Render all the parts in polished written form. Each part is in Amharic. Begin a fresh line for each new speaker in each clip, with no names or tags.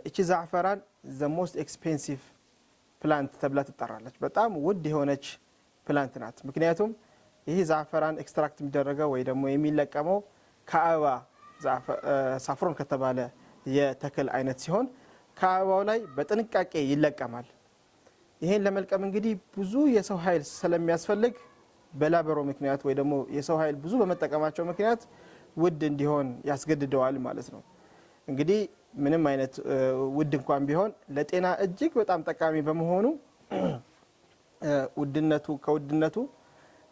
እቺ ዛዕፈራን the most expensive plant ተብላ ትጠራለች በጣም ውድ የሆነች ፕላንት ናት ምክንያቱም ይሄ ዛዕፈራን ኤክስትራክት የሚደረገው ወይ ደግሞ የሚለቀመው ከአበባ ሳፍሮን ከተባለ የተክል አይነት ሲሆን ከአበባው ላይ በጥንቃቄ ይለቀማል ይሄን ለመልቀም እንግዲህ ብዙ የሰው ኃይል ስለሚያስፈልግ በላበሮ ምክንያት ወይ ደግሞ የሰው ኃይል ብዙ በመጠቀማቸው ምክንያት ውድ እንዲሆን ያስገድደዋል ማለት ነው እንግዲህ ምንም አይነት ውድ እንኳን ቢሆን ለጤና እጅግ በጣም ጠቃሚ በመሆኑ ከውድነቱ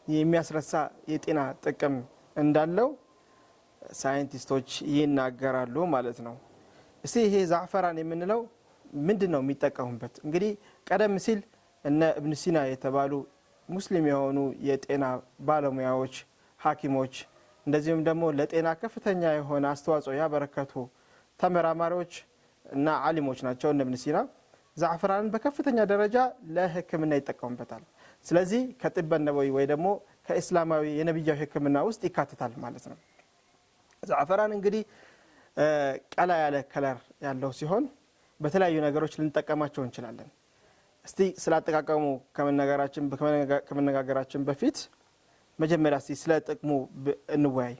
የሚያስረሳ የጤና ጥቅም እንዳለው ሳይንቲስቶች ይናገራሉ ማለት ነው እስቲ ይሄ ዛዕፈራን የምንለው ምንድነው የሚጠቀሙበት እንግዲህ ቀደም ሲል እነ ኢብኑ ሲና የተባሉ ሙስሊም የሆኑ የጤና ባለሙያዎች ሐኪሞች እንደዚሁም ደግሞ ለጤና ከፍተኛ የሆነ አስተዋጽኦ ያበረከቱ ተመራማሪዎች እና ዓሊሞች ናቸው እነ ኢብኑ ሲና ዛዕፈራንን በከፍተኛ ደረጃ ለህክምና ይጠቀሙበታል ስለዚህ ከጥበ ነበዊ ወይ ደግሞ ከእስላማዊ የነብያዊ ህክምና ውስጥ ይካተታል ማለት ነው ዛዕፈራን እንግዲህ ቀላ ያለ ከለር ያለው ሲሆን በተለያዩ ነገሮች ልንጠቀማቸው እንችላለን እስቲ ስላጠቃቀሙ ከመነጋገራችን በፊት መጀመሪያ እስቲ ስለ ጥቅሙ እንወያይ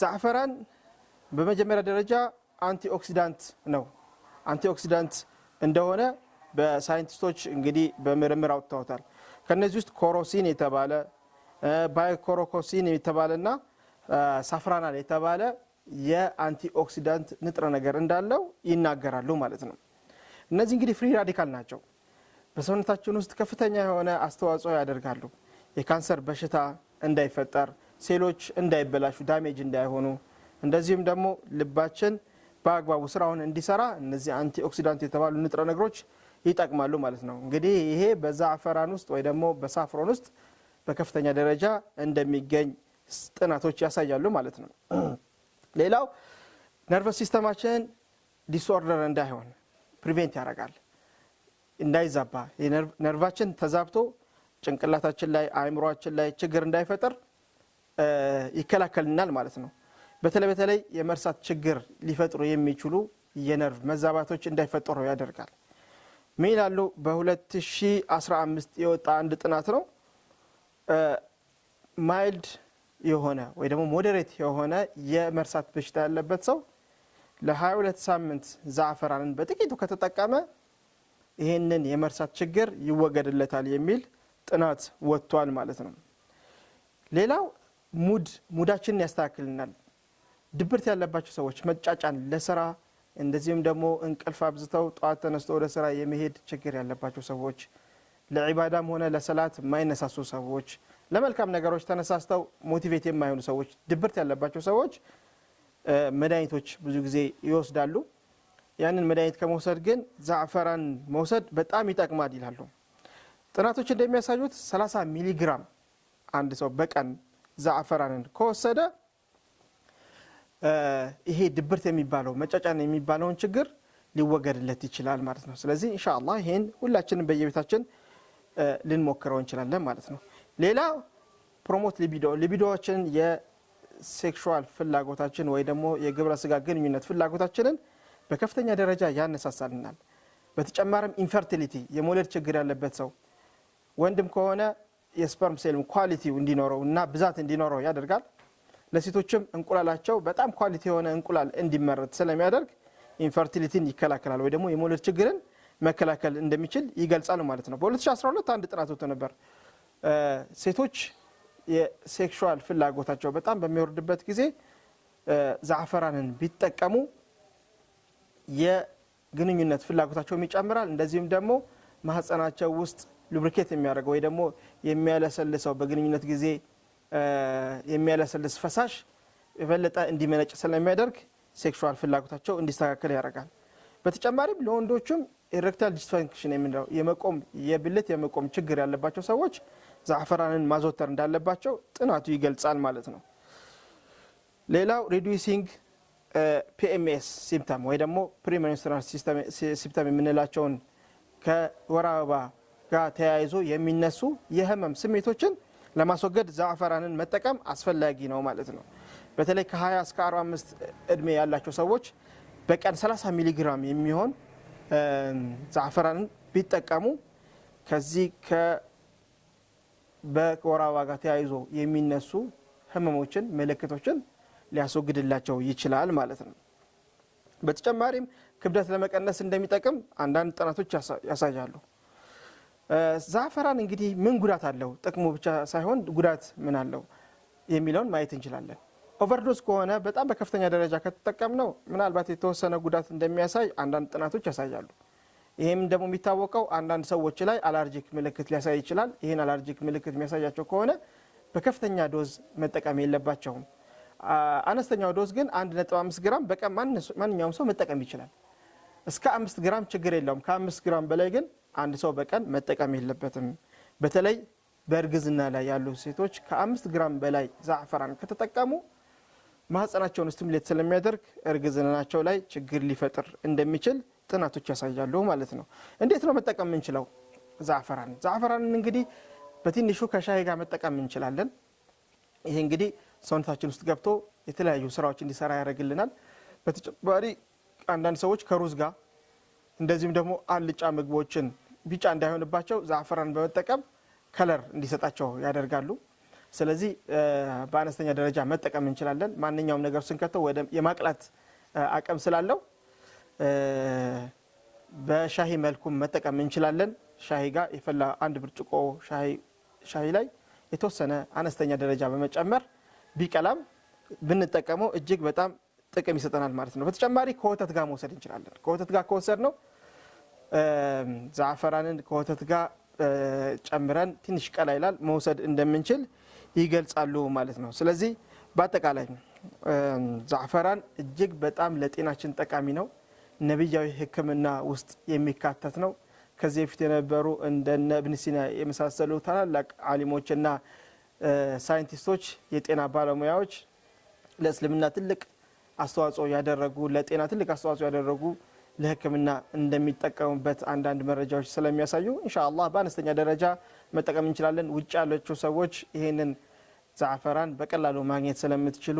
ዛዕፈራን በመጀመሪያ ደረጃ አንቲኦክሲዳንት ነው አንቲኦክሲዳንት እንደሆነ በሳይንቲስቶች እንግዲህ በምርምር አውጥተውታል ከነዚህ ውስጥ ኮሮሲን የተባለ ባይኮሮኮሲን የተባለና ሳፍራናል የተባለ የአንቲኦክሲዳንት ንጥረ ነገር እንዳለው ይናገራሉ ማለት ነው እነዚህ እንግዲህ ፍሪ ራዲካል ናቸው በሰውነታችን ውስጥ ከፍተኛ የሆነ አስተዋጽኦ ያደርጋሉ የካንሰር በሽታ እንዳይፈጠር ሴሎች እንዳይበላሹ ዳሜጅ እንዳይሆኑ እንደዚህም ደግሞ ልባችን በአግባቡ ስራውን እንዲሰራ እነዚህ አንቲኦክሲዳንት የተባሉ ንጥረ ነገሮች ይጠቅማሉ ማለት ነው እንግዲህ ይሄ በዛዕፈራን ውስጥ ወይ ደግሞ በሳፍሮን ውስጥ በከፍተኛ ደረጃ እንደሚገኝ ጥናቶች ያሳያሉ ማለት ነው ሌላው ነርቨስ ሲስተማችን ዲስኦርደር እንዳይሆን ፕሪቬንት ያደርጋል እንዳይዛባ ነርቫችን ተዛብቶ ጭንቅላታችን ላይ አእምሮአችን ላይ ችግር እንዳይፈጠር ይከላከልናል ማለት ነው በተለይ የመርሳት ችግር ሊፈጥሩ የሚችሉ የነርቭ መዛባቶች እንዳይፈጠሩ ያደርጋል ምን ይላሉ በ2015 የወጣ አንድ ጥናት ነው ማይልድ የሆነ ወይ ደግሞ ሞዴሬት የሆነ የመርሳት በሽታ ያለበት ሰው ለ22 ሳምንት ዛዕፈራንን በጥቂቱ ከተጠቀመ ይሄንን የመርሳት ችግር ይወገድለታል የሚል ጥናት ወጥቷል ማለት ነው ሌላው ሙዳችንን ያስተካክልናል ድብርት ያለባቸው ሰዎች መጫጫን ለስራ እንደዚህም ደግሞ እንቅልፍ አብዝተው ጧት ተነስተው ወደ ስራ የመሄድ ችግር ያለባቸው ሰዎች ለዒባዳም ሆነ ለሰላት የማይነሳሱ ሰዎች ለመልካም ነገሮች ተነሳስተው ሞቲቬት የማይሆኑ ሰዎች ድብርት ያለባቸው ሰዎች መድኃኒቶች ብዙ ጊዜ ይወስዳሉ ያንን መድኃኒት ከመውሰድ ግን ዛዕፈራን መውሰድ በጣም ይጠቅማል ይላሉ ጥናቶች እንደሚያሳዩት 30 ሚሊ ግራም አንድ ሰው በቀን ዛዕፈራንን ከወሰደ ይሄ ድብርት የሚባለው መጫጫን የሚባለውን ችግር ሊወገድለት ይችላል ማለት ነው ስለዚህ ኢንሻአላህ ይሄን ሁላችንም በየቤታችን ልንሞክረው እንችላለን ማለት ነው ሌላ ፕሮሞት ሊቢዶችን የሴክሹዋል ፍላጎታችን ወይ ደግሞ የግብረ ስጋ ግንኙነት ፍላጎታችንን በከፍተኛ ደረጃ ያነሳሳልናል በተጨማሪም ኢንፈርቲሊቲ የመውለድ ችግር ያለበት ሰው ወንድም ከሆነ የስፐርም ሴል ኳሊቲው እንዲኖረው እና ብዛት እንዲኖረው ያደርጋል ለሴቶችም እንቁላላቸው በጣም ኳሊቲ የሆነ እንቁላል እንዲመረት ስለሚያደርግ ኢንፈርቲሊቲን ይከላከላል ወይ ደግሞ የመውለድ ችግርን መከላከል እንደሚችል ይገልጻሉ ማለት ነው በ2012 አንድ ጥናት ወጥቶ ነበር ሴቶች የሴክሹዋል ፍላጎታቸው በጣም በሚወርድበት ጊዜ ዛዕፈራንን ቢጠቀሙ የግንኙነት ፍላጎታቸው ይጨምራል እንደዚህም ደግሞ ማህፀናቸው ውስጥ ሉብሪኬት የሚያደርገው ወይ ደግሞ የሚያለሰልሰው በግንኙነት ጊዜ የሚያለሰልስ ፈሳሽ የበለጠ እንዲመነጭ ስለሚያደርግ ሴክሹዋል ፍላጎታቸው እንዲስተካከል ያደርጋል በተጨማሪም ለወንዶችም ኢሬክታይል ዲስፈንክሽን የሚለው የብልት የመቆም ችግር ያለባቸው ሰዎች ዛዕፈራንን ማዘውተር እንዳለባቸው ጥናቱ ይገልጻል ማለት ነው ሌላው ሪዱሲንግ PMS ሲምፕተም ወይ ደግሞ ፕሪሜንስትራል ሲምፕተም የምንላቸውን ከወር አበባ ጋር ተያይዞ የሚነሱ የህመም ስሜቶችን ለማስወገድ ዛዕፈራንን መጠቀም አስፈላጊ ነው ማለት ነው በተለይ ከ20 እስከ 45 እድሜ ያላቸው ሰዎች በቀን 30 ሚሊ ግራም የሚሆን ዛዕፈራንን ቢጠቀሙ ከዚህ በወር አበባ ጋር ተያይዞ የሚነሱ ህመሞችን ምልክቶችን ሊያስወግድላቸው ይችላል ማለት ነው። በተጨማሪም ክብደት ለመቀነስ እንደሚጠቅም አንዳንድ ጥናቶች ያሳያሉ። ዛዕፈራን እንግዲህ ምን ጉዳት አለው? ጥቅሙ ብቻ ሳይሆን ጉዳት ምን አለው የሚለውን ማየት እንችላለን። ኦቨርዶዝ ከሆነ በጣም በከፍተኛ ደረጃ ከተጠቀምነው ምናልባት የተወሰነ ጉዳት እንደሚያሳይ አንዳንድ ጥናቶች ያሳያሉ። ይሄም ደግሞ የሚታወቀው አንዳንድ ሰዎች ላይ አለርጂክ ምልክት ሊያሳይ ይችላል። ይሄን አለርጂክ ምልክት የሚያሳያቸው ከሆነ በከፍተኛ ዶዝ መጠቀም የለባቸውም። አነስተኛው ዶዝ ግን 1.5 ግራም በቀን ማንኛውም ሰው መጠቀም ይችላል። እስከ 5 ግራም ችግር የለውም። ከ5 ግራም በላይ ግን አንድ ሰው በቀን መጠቀም የለበትም። በተለይ በእርግዝና ላይ ያሉ ሴቶች ከ5 ግራም በላይ ዛዕፈራን ከተጠቀሙ ማህፀናቸውን ስቲሙሌት ስለሚያደርግ እርግዝናቸው ላይ ችግር ሊፈጥር እንደሚችል ጥናቶች ያሳያሉ ማለት ነው። እንዴት ነው መጠቀም የምንችለው ዛዕፈራንን? እንግዲህ በትንሹ ከሻይ ጋር መጠቀም እንችላለን። ይሄ እንግዲህ ሰውነታችን ውስጥ ገብቶ የተለያዩ ስራዎች እንዲሰራ ያደርግልናል። በተጨማሪ አንዳንድ ሰዎች ከሩዝ ጋር እንደዚህም ደግሞ አልጫ ምግቦችን ቢጫ እንዳይሆንባቸው ዛዕፈራን በመጠቀም ከለር እንዲሰጣቸው ያደርጋሉ። ስለዚህ በአነስተኛ ደረጃ መጠቀም እንችላለን። ማንኛውም ነገር ስንከተው ወደ የማቅላት አቅም ስላለው በሻሂ መልኩም መጠቀም እንችላለን። ሻሂ ጋር የፈላ 1 ብርጭቆ ሻሂ ላይ የተወሰነ አነስተኛ ደረጃ በመጨመር ቢቀላም ብንጠቀመው እጅግ በጣም ጥቅም ይሰጠናል ማለት ነው። በተጨማሪ ከወተት ጋር መውሰድ እንችላለን። ከወተት ጋር ከወሰድነው ዛዕፈራንን ከወተት ጋር ጨምረን ትንሽ ቀላ ይላል መውሰድ እንደምንችል ይገልጻሉ ማለት ነው። ስለዚህ በአጠቃላይ ዛዕፈራን እጅግ በጣም ለጤናችን ጠቃሚ ነው። ነብያዊ ሕክምና ውስጥ የሚካተት ነው። ከዚህ በፊት የነበሩ እንደነ ኢብኑ ሲና የመሳሰሉ ታላላቅ ዓሊሞችና ሳይንቲስቶች የጤና ባለሙያዎች ለእስልምና ትልቅ አስተዋጽኦ ያደረጉ ለጤና ትልቅ አስተዋጽኦ ያደረጉ ለሕክምና እንደሚጠቀሙበት አንዳንድ መረጃዎች ስለሚያሳዩ ኢንሻአላህ በአነስተኛ ደረጃ መጠቀም እንችላለን። ውጭ ያላችሁ ሰዎች ይሄንን ዛዕፈራን በቀላሉ ማግኘት ስለምትችሉ